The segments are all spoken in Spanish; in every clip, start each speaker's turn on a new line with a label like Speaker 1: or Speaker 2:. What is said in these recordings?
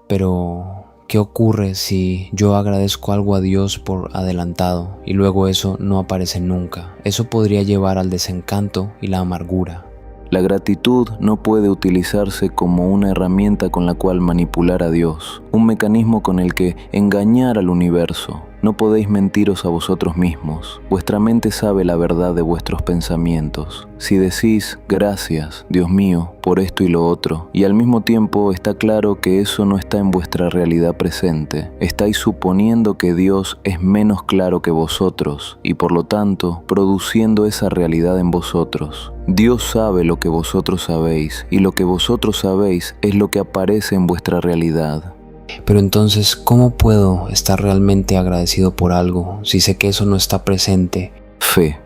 Speaker 1: Pero, ¿qué ocurre si yo agradezco algo a Dios por adelantado y luego eso no aparece nunca? Eso podría llevar al desencanto y la amargura.
Speaker 2: La gratitud no puede utilizarse como una herramienta con la cual manipular a Dios, un mecanismo con el que engañar al universo. No podéis mentiros a vosotros mismos. Vuestra mente sabe la verdad de vuestros pensamientos. Si decís, gracias, Dios mío, por esto y lo otro, y al mismo tiempo está claro que eso no está en vuestra realidad presente, estáis suponiendo que Dios es menos claro que vosotros, y por lo tanto, produciendo esa realidad en vosotros. Dios sabe lo que vosotros sabéis, y lo que vosotros sabéis es lo que aparece en vuestra realidad.
Speaker 1: Pero entonces, ¿cómo puedo estar realmente agradecido por algo si sé que eso no está presente?
Speaker 2: Fe.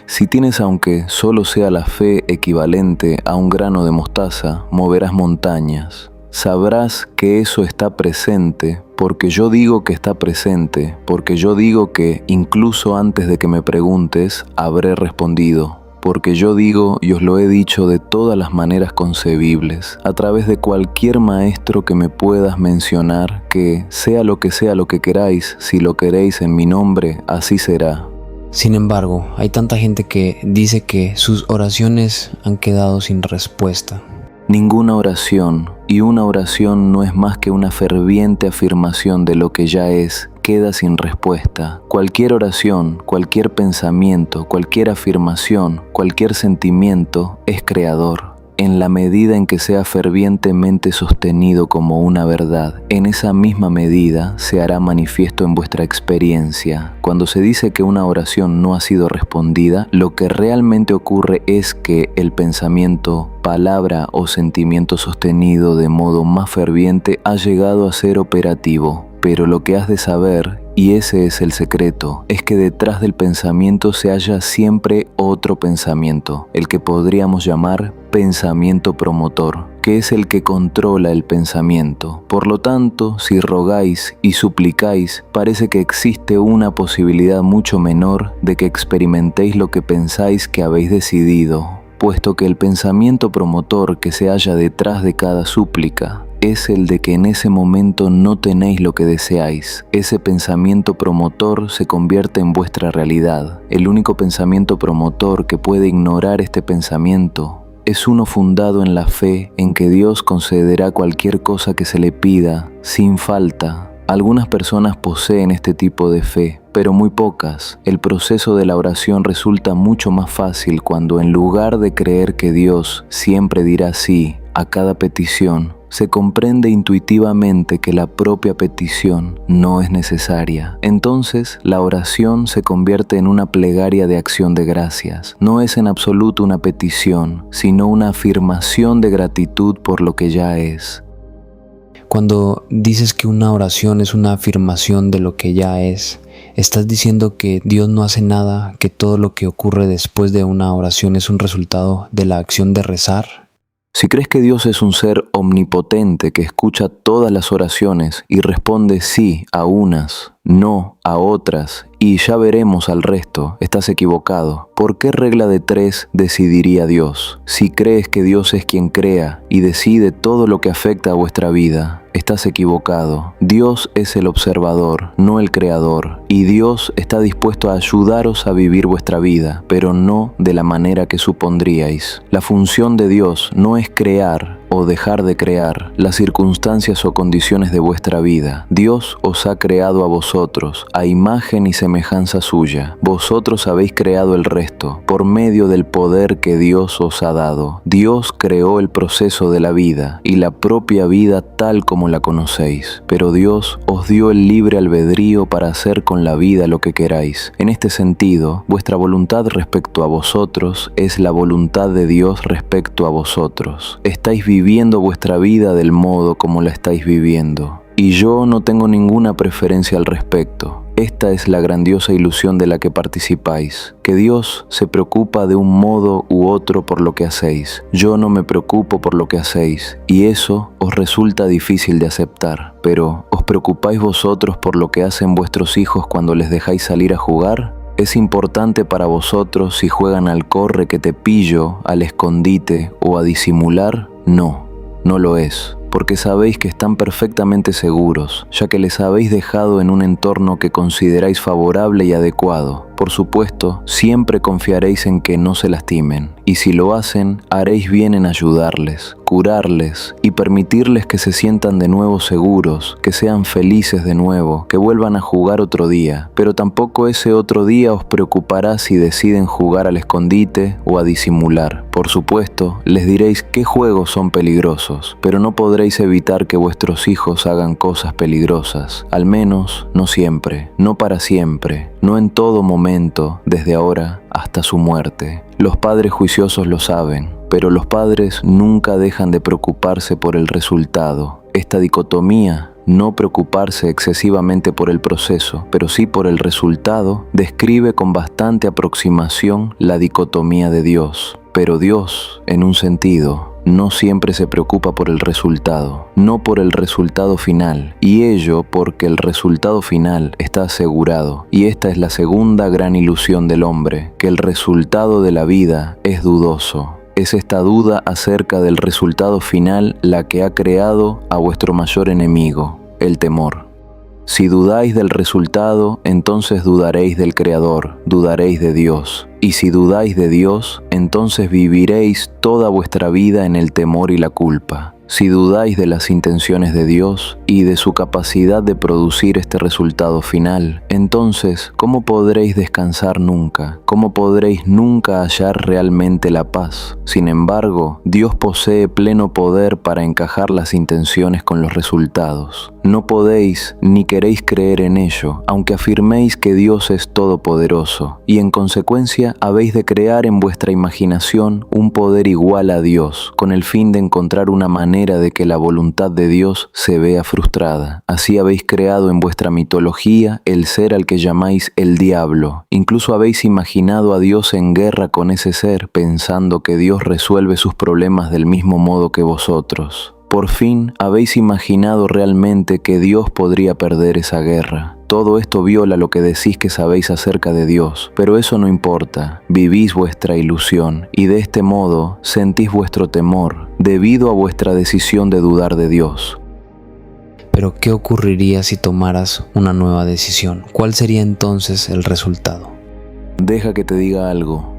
Speaker 2: Si tienes aunque solo sea la fe equivalente a un grano de mostaza, moverás montañas. Sabrás que eso está presente porque yo digo que está presente, porque yo digo que incluso antes de que me preguntes, habré respondido. Porque yo digo y os lo he dicho de todas las maneras concebibles, a través de cualquier maestro que me puedas mencionar, que sea lo que queráis, si lo queréis en mi nombre, así será.
Speaker 1: Sin embargo, hay tanta gente que dice que sus oraciones han quedado sin respuesta.
Speaker 2: Ninguna oración, y una oración no es más que una ferviente afirmación de lo que ya es, queda sin respuesta. Cualquier oración, cualquier pensamiento, cualquier afirmación, cualquier sentimiento es creador. En la medida en que sea fervientemente sostenido como una verdad, en esa misma medida se hará manifiesto en vuestra experiencia. Cuando se dice que una oración no ha sido respondida, lo que realmente ocurre es que el pensamiento, palabra o sentimiento sostenido de modo más ferviente ha llegado a ser operativo. Pero lo que has de saber, y ese es el secreto, es que detrás del pensamiento se halla siempre otro pensamiento, el que podríamos llamar pensamiento promotor, que es el que controla el pensamiento. Por lo tanto, si rogáis y suplicáis, parece que existe una posibilidad mucho menor de que experimentéis lo que pensáis que habéis decidido, puesto que el pensamiento promotor que se halla detrás de cada súplica es el de que en ese momento no tenéis lo que deseáis. Ese pensamiento promotor se convierte en vuestra realidad. El único pensamiento promotor que puede ignorar este pensamiento es uno fundado en la fe en que Dios concederá cualquier cosa que se le pida, sin falta. Algunas personas poseen este tipo de fe, pero muy pocas. El proceso de la oración resulta mucho más fácil cuando en lugar de creer que Dios siempre dirá sí a cada petición, se comprende intuitivamente que la propia petición no es necesaria. Entonces, la oración se convierte en una plegaria de acción de gracias. No es en absoluto una petición, sino una afirmación de gratitud por lo que ya es.
Speaker 1: Cuando dices que una oración es una afirmación de lo que ya es, ¿estás diciendo que Dios no hace nada, que todo lo que ocurre después de una oración es un resultado de la acción de rezar?
Speaker 2: Si crees que Dios es un ser omnipotente que escucha todas las oraciones y responde sí a unas, no a otras, y ya veremos al resto, estás equivocado. ¿Por qué regla de 3 decidiría Dios? Si crees que Dios es quien crea y decide todo lo que afecta a vuestra vida, estás equivocado. Dios es el observador, no el creador, y Dios está dispuesto a ayudaros a vivir vuestra vida, pero no de la manera que supondríais. La función de Dios no es crear o dejar de crear las circunstancias o condiciones de vuestra vida. Dios os ha creado a vosotros, a imagen y semejanza suya. Vosotros habéis creado el resto, por medio del poder que Dios os ha dado. Dios creó el proceso de la vida y la propia vida tal como la conocéis, pero Dios os dio el libre albedrío para hacer con la vida lo que queráis. En este sentido, vuestra voluntad respecto a vosotros es la voluntad de Dios respecto a vosotros. Estáis viviendo vuestra vida del modo como la estáis viviendo. Y yo no tengo ninguna preferencia al respecto. Esta es la grandiosa ilusión de la que participáis, que Dios se preocupa de un modo u otro por lo que hacéis. Yo no me preocupo por lo que hacéis, y eso os resulta difícil de aceptar. Pero, ¿os preocupáis vosotros por lo que hacen vuestros hijos cuando les dejáis salir a jugar? ¿Es importante para vosotros si juegan al corre que te pillo, al escondite o a disimular? No, no lo es. porque sabéis que están perfectamente seguros, ya que les habéis dejado en un entorno que consideráis favorable y adecuado. Por supuesto, siempre confiaréis en que no se lastimen, y si lo hacen, haréis bien en ayudarles, curarles y permitirles que se sientan de nuevo seguros, que sean felices de nuevo, que vuelvan a jugar otro día. Pero tampoco ese otro día os preocupará si deciden jugar al escondite o a disimular. Por supuesto, les diréis qué juegos son peligrosos, pero no podréis evitar que vuestros hijos hagan cosas peligrosas, al menos no siempre, no para siempre, no en todo momento, desde ahora hasta su muerte. Los padres juiciosos lo saben, pero los padres nunca dejan de preocuparse por el resultado. Esta dicotomía, no preocuparse excesivamente por el proceso, pero sí por el resultado, describe con bastante aproximación la dicotomía de Dios. Pero Dios, en un sentido, no siempre se preocupa por el resultado, no por el resultado final, y ello porque el resultado final está asegurado, y esta es la segunda gran ilusión del hombre, que el resultado de la vida es dudoso. Es esta duda acerca del resultado final la que ha creado a vuestro mayor enemigo, el temor. Si dudáis del resultado, entonces dudaréis del Creador, dudaréis de Dios. Y si dudáis de Dios, entonces viviréis toda vuestra vida en el temor y la culpa. Si dudáis de las intenciones de Dios y de su capacidad de producir este resultado final, entonces, ¿cómo podréis descansar nunca? ¿Cómo podréis nunca hallar realmente la paz? Sin embargo, Dios posee pleno poder para encajar las intenciones con los resultados. No podéis ni queréis creer en ello, aunque afirméis que Dios es todopoderoso, y en consecuencia habéis de crear en vuestra imaginación un poder igual a Dios, con el fin de encontrar una manera de que la voluntad de Dios se vea frustrada. Así habéis creado en vuestra mitología el ser al que llamáis el diablo. Incluso habéis imaginado a Dios en guerra con ese ser, pensando que Dios resuelve sus problemas del mismo modo que vosotros. Por fin, habéis imaginado realmente que Dios podría perder esa guerra. Todo esto viola lo que decís que sabéis acerca de Dios, pero eso no importa. Vivís vuestra ilusión y de este modo sentís vuestro temor debido a vuestra decisión de dudar de Dios.
Speaker 1: Pero ¿qué ocurriría si tomaras una nueva decisión? ¿Cuál sería entonces el resultado?
Speaker 2: Deja que te diga algo.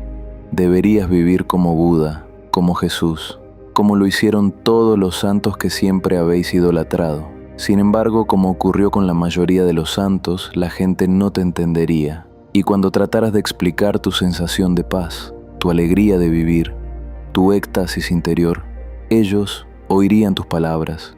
Speaker 2: Deberías vivir como Buda, como Jesús, como lo hicieron todos los santos que siempre habéis idolatrado. Sin embargo, como ocurrió con la mayoría de los santos, la gente no te entendería. Y cuando trataras de explicar tu sensación de paz, tu alegría de vivir, tu éxtasis interior, ellos oirían tus palabras,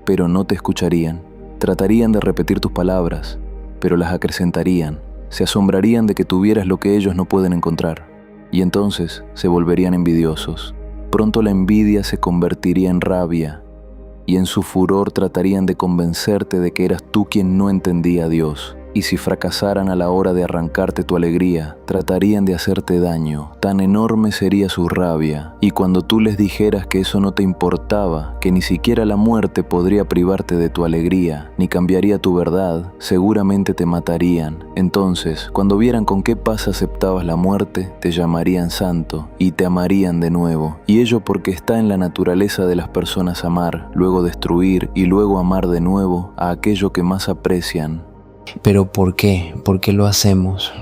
Speaker 2: pero no te escucharían. Tratarían de repetir tus palabras, pero las acrecentarían. Se asombrarían de que tuvieras lo que ellos no pueden encontrar. Y entonces se volverían envidiosos. Pronto la envidia se convertiría en rabia, y en su furor tratarían de convencerte de que eras tú quien no entendía a Dios. Y si fracasaran a la hora de arrancarte tu alegría, tratarían de hacerte daño. Tan enorme sería su rabia. Y cuando tú les dijeras que eso no te importaba, que ni siquiera la muerte podría privarte de tu alegría, ni cambiaría tu verdad, seguramente te matarían. Entonces, cuando vieran con qué paz aceptabas la muerte, te llamarían santo y te amarían de nuevo. Y ello porque está en la naturaleza de las personas amar, luego destruir y luego amar de nuevo a aquello que más aprecian.
Speaker 1: ¿Pero por qué? ¿Por qué lo hacemos?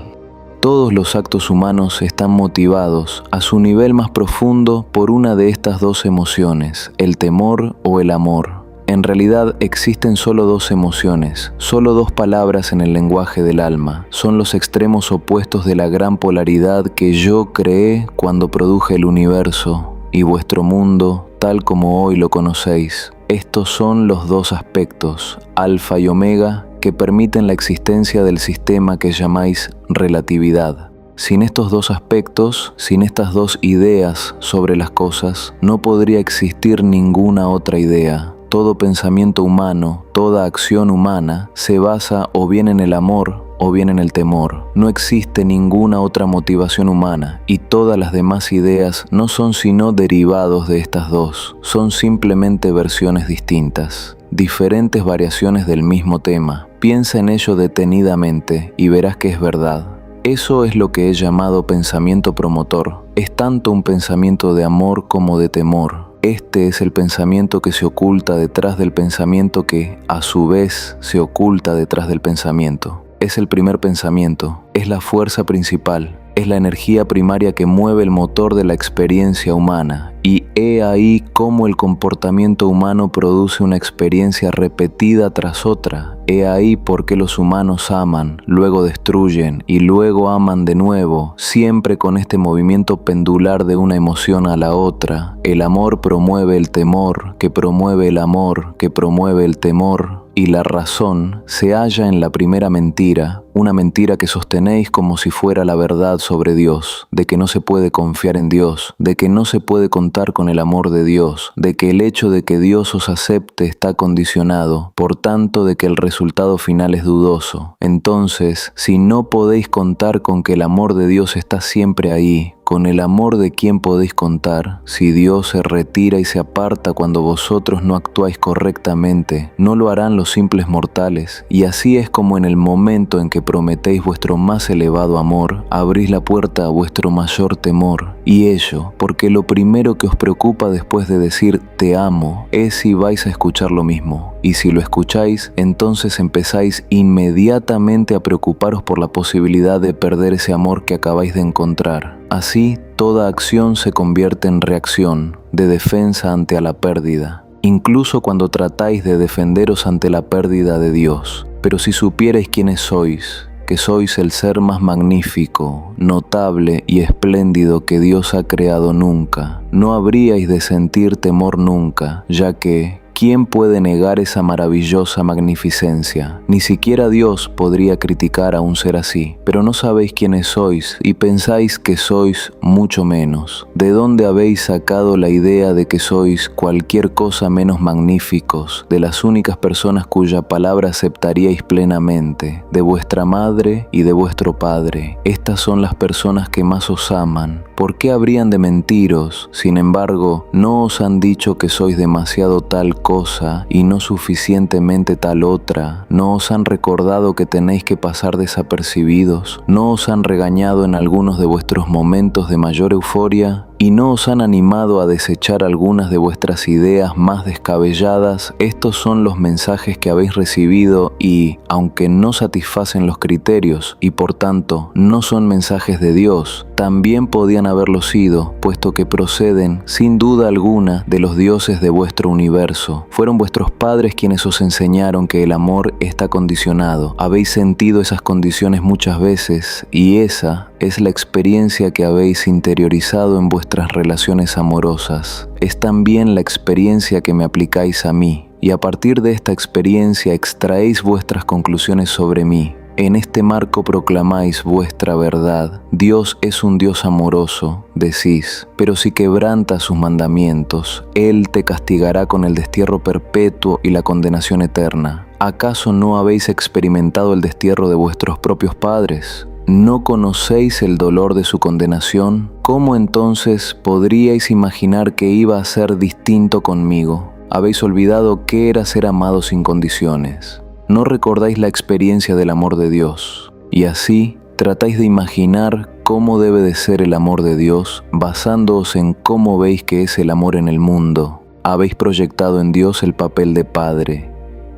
Speaker 2: Todos los actos humanos están motivados a su nivel más profundo por una de estas dos emociones, el temor o el amor. En realidad existen solo dos emociones, solo dos palabras en el lenguaje del alma. Son los extremos opuestos de la gran polaridad que yo creé cuando produje el universo y vuestro mundo tal como hoy lo conocéis. Estos son los dos aspectos, alfa y omega, que permiten la existencia del sistema que llamáis relatividad. Sin estos dos aspectos, sin estas dos ideas sobre las cosas, no podría existir ninguna otra idea. Todo pensamiento humano, toda acción humana, se basa o bien en el amor o bien en el temor. No existe ninguna otra motivación humana y todas las demás ideas no son sino derivados de estas dos. Son simplemente versiones distintas, diferentes variaciones del mismo tema. Piensa en ello detenidamente y verás que es verdad. Eso es lo que he llamado pensamiento promotor. Es tanto un pensamiento de amor como de temor. Este es el pensamiento que se oculta detrás del pensamiento que, a su vez, se oculta detrás del pensamiento. Es el primer pensamiento, es la fuerza principal, es la energía primaria que mueve el motor de la experiencia humana. Y he ahí cómo el comportamiento humano produce una experiencia repetida tras otra. He ahí por qué los humanos aman, luego destruyen y luego aman de nuevo, siempre con este movimiento pendular de una emoción a la otra. El amor promueve el temor, que promueve el amor, que promueve el temor. Y la razón se halla en la primera mentira, una mentira que sostenéis como si fuera la verdad sobre Dios, de que no se puede confiar en Dios, de que no se puede contar con el amor de Dios, de que el hecho de que Dios os acepte está condicionado, por tanto de que el resultado final es dudoso. Entonces, si no podéis contar con que el amor de Dios está siempre ahí, con el amor de quien podéis contar, si Dios se retira y se aparta cuando vosotros no actuáis correctamente, no lo harán los simples mortales, y así es como en el momento en que prometéis vuestro más elevado amor, abrís la puerta a vuestro mayor temor, y ello, porque lo primero que os preocupa después de decir te amo, es si vais a escuchar lo mismo, y si lo escucháis, entonces empezáis inmediatamente a preocuparos por la posibilidad de perder ese amor que acabáis de encontrar. Así, toda acción se convierte en reacción, de defensa ante la pérdida, incluso cuando tratáis de defenderos ante la pérdida de Dios. Pero si supierais quiénes sois, que sois el ser más magnífico, notable y espléndido que Dios ha creado nunca, no habríais de sentir temor nunca, ya que ¿quién puede negar esa maravillosa magnificencia? Ni siquiera Dios podría criticar a un ser así. Pero no sabéis quiénes sois y pensáis que sois mucho menos. ¿De dónde habéis sacado la idea de que sois cualquier cosa menos magníficos? De las únicas personas cuya palabra aceptaríais plenamente, de vuestra madre y de vuestro padre. Estas son las personas que más os aman. ¿Por qué habrían de mentiros? Sin embargo, ¿no os han dicho que sois demasiado tal cosa y no suficientemente tal otra? ¿No os han recordado que tenéis que pasar desapercibidos? ¿No os han regañado en algunos de vuestros momentos de mayor euforia? ¿Y no os han animado a desechar algunas de vuestras ideas más descabelladas? Estos son los mensajes que habéis recibido y, aunque no satisfacen los criterios y por tanto no son mensajes de Dios, también podían haberlo sido, puesto que proceden, sin duda alguna, de los dioses de vuestro universo. Fueron vuestros padres quienes os enseñaron que el amor está condicionado. Habéis sentido esas condiciones muchas veces y esa es la experiencia que habéis interiorizado en vuestras relaciones amorosas. Es también la experiencia que me aplicáis a mí, y a partir de esta experiencia extraéis vuestras conclusiones sobre mí. En este marco proclamáis vuestra verdad. Dios es un Dios amoroso, decís, pero si quebrantas sus mandamientos, Él te castigará con el destierro perpetuo y la condenación eterna. ¿Acaso no habéis experimentado el destierro de vuestros propios padres? ¿No conocéis el dolor de su condenación? ¿Cómo entonces podríais imaginar que iba a ser distinto conmigo? Habéis olvidado qué era ser amado sin condiciones. No recordáis la experiencia del amor de Dios, y así tratáis de imaginar cómo debe de ser el amor de Dios basándoos en cómo veis que es el amor en el mundo. Habéis proyectado en Dios el papel de Padre,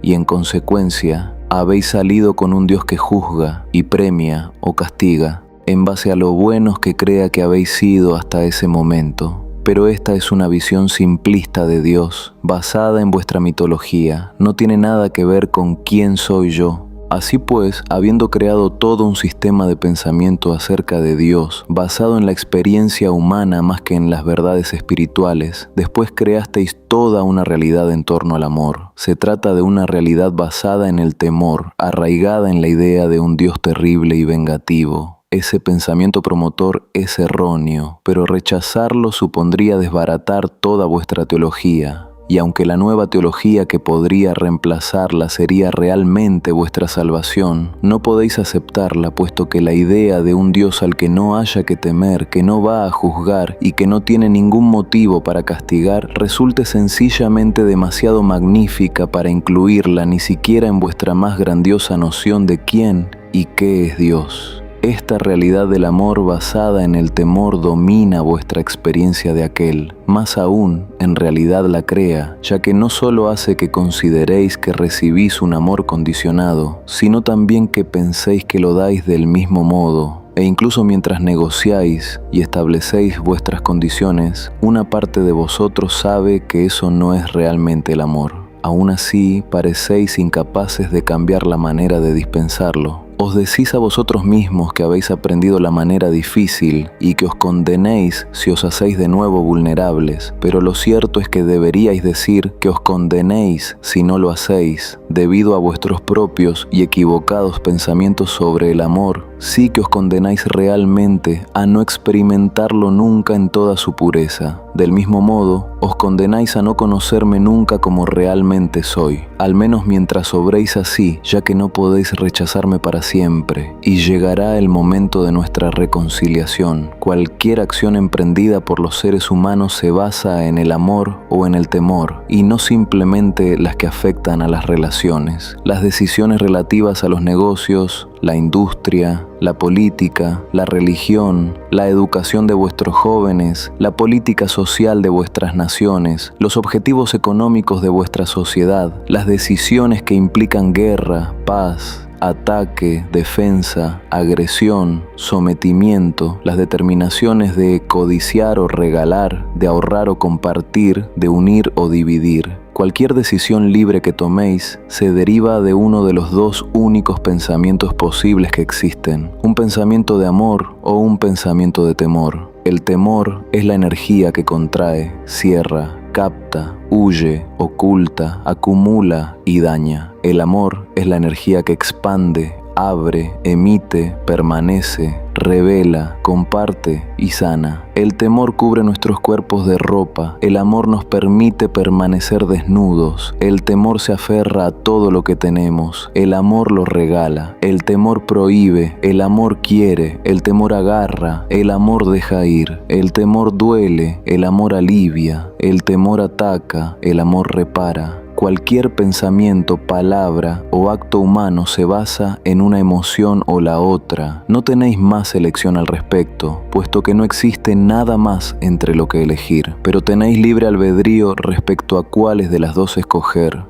Speaker 2: y en consecuencia habéis salido con un Dios que juzga y premia o castiga en base a lo buenos que crea que habéis sido hasta ese momento. Pero esta es una visión simplista de Dios, basada en vuestra mitología. No tiene nada que ver con quién soy yo. Así pues, habiendo creado todo un sistema de pensamiento acerca de Dios, basado en la experiencia humana más que en las verdades espirituales, después creasteis toda una realidad en torno al amor. Se trata de una realidad basada en el temor, arraigada en la idea de un Dios terrible y vengativo. Ese pensamiento promotor es erróneo, pero rechazarlo supondría desbaratar toda vuestra teología. Y aunque la nueva teología que podría reemplazarla sería realmente vuestra salvación, no podéis aceptarla, puesto que la idea de un Dios al que no haya que temer, que no va a juzgar y que no tiene ningún motivo para castigar, resulte sencillamente demasiado magnífica para incluirla ni siquiera en vuestra más grandiosa noción de quién y qué es Dios. Esta realidad del amor basada en el temor domina vuestra experiencia de aquel. Más aún, en realidad la crea, ya que no solo hace que consideréis que recibís un amor condicionado, sino también que penséis que lo dais del mismo modo. E incluso mientras negociáis y establecéis vuestras condiciones, una parte de vosotros sabe que eso no es realmente el amor. Aún así, parecéis incapaces de cambiar la manera de dispensarlo. Os decís a vosotros mismos que habéis aprendido la manera difícil y que os condenéis si os hacéis de nuevo vulnerables, pero lo cierto es que deberíais decir que os condenéis si no lo hacéis, debido a vuestros propios y equivocados pensamientos sobre el amor. Sí que os condenáis realmente a no experimentarlo nunca en toda su pureza. Del mismo modo, os condenáis a no conocerme nunca como realmente soy, al menos mientras obréis así, ya que no podéis rechazarme para siempre, y llegará el momento de nuestra reconciliación. Cualquier acción emprendida por los seres humanos se basa en el amor o en el temor, y no simplemente las que afectan a las relaciones. Las decisiones relativas a los negocios, la industria, la política, la religión, la educación de vuestros jóvenes, la política social de vuestras naciones, los objetivos económicos de vuestra sociedad, las decisiones que implican guerra, paz, ataque, defensa, agresión, sometimiento, las determinaciones de codiciar o regalar, de ahorrar o compartir, de unir o dividir. Cualquier decisión libre que toméis se deriva de uno de los dos únicos pensamientos posibles que existen, un pensamiento de amor o un pensamiento de temor. El temor es la energía que contrae, cierra, capta, huye, oculta, acumula y daña. El amor es la energía que expande, abre, emite, permanece, revela, comparte y sana. El temor cubre nuestros cuerpos de ropa, el amor nos permite permanecer desnudos, el temor se aferra a todo lo que tenemos, el amor lo regala, el temor prohíbe, el amor quiere, el temor agarra, el amor deja ir, el temor duele, el amor alivia, el temor ataca, el amor repara. Cualquier pensamiento, palabra o acto humano se basa en una emoción o la otra. No tenéis más elección al respecto, puesto que no existe nada más entre lo que elegir, pero tenéis libre albedrío respecto a cuáles de las dos escoger.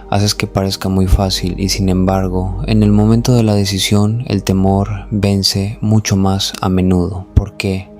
Speaker 1: Haces que parezca muy fácil y sin embargo, en el momento de la decisión, el temor vence mucho más a menudo. ¿Por qué?